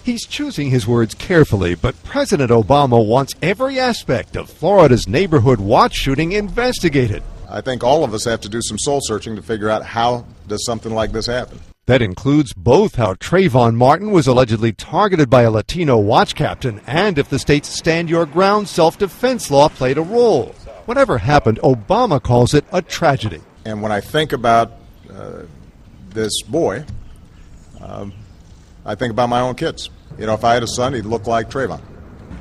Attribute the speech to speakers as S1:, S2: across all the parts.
S1: He's choosing his words carefully, but President Obama wants every aspect of Florida's neighborhood watch shooting investigated.
S2: I think all of us have to do some soul searching to figure out how does something like this happen.
S1: That includes both how Trayvon Martin was allegedly targeted by a Latino watch captain and if the state's Stand Your Ground self-defense law played a role. Whatever happened, Obama calls it a tragedy.
S2: And when I think about this boy, I think about my own kids. You know, if I had a son, he'd look like Trayvon.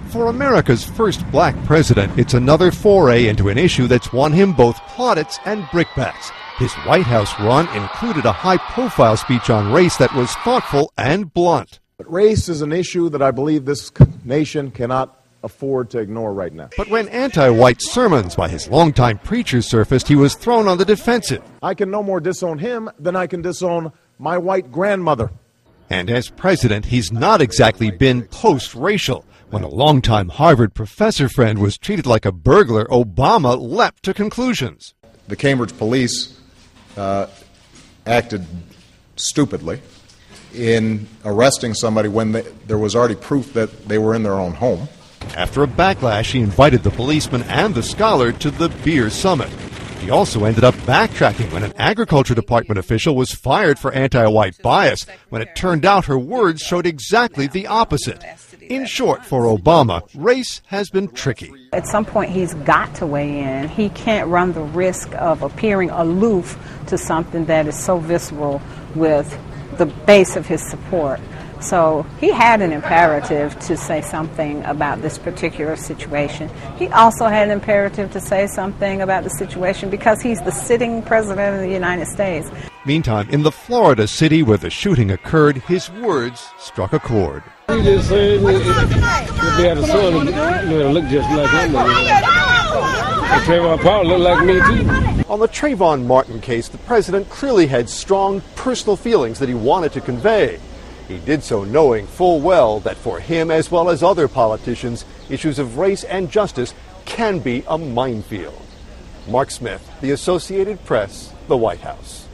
S1: For America's first black president, it's another foray into an issue that's won him both plaudits and brickbats. His White House run included a high-profile speech on race that was thoughtful and blunt.
S3: But race is an issue that I believe this nation cannot afford to ignore right now.
S1: But when anti-white sermons by his longtime preachers surfaced, he was thrown on the defensive.
S3: I can no more disown him than I can disown my white grandmother.
S1: And as president, he's not exactly been post-racial. When a longtime Harvard professor friend was treated like a burglar, Obama leapt to conclusions.
S2: The Cambridge police acted stupidly in arresting somebody when there was already proof that they were in their own home.
S1: After a backlash, he invited the policeman and the scholar to the beer summit. He also ended up backtracking when an Agriculture Department official was fired for anti-white bias, when it turned out her words showed exactly the opposite. In short, for Obama, race has been tricky.
S4: At some point, he's got to weigh in. He can't run the risk of appearing aloof to something that is so visceral with the base of his support. So he had an imperative to say something about this particular situation. He also had an imperative to say something about the situation because he's the sitting president of the United States.
S1: Meantime, in the Florida city where the shooting occurred, his words struck a chord.
S5: He just said if they had a son, it'll look just like him. Trayvon probably look like me too.
S1: On the Trayvon Martin case, the president clearly had strong personal feelings that he wanted to convey. He did so knowing full well that for him, as well as other politicians, issues of race and justice can be a minefield. Mark Smith, The Associated Press, the White House.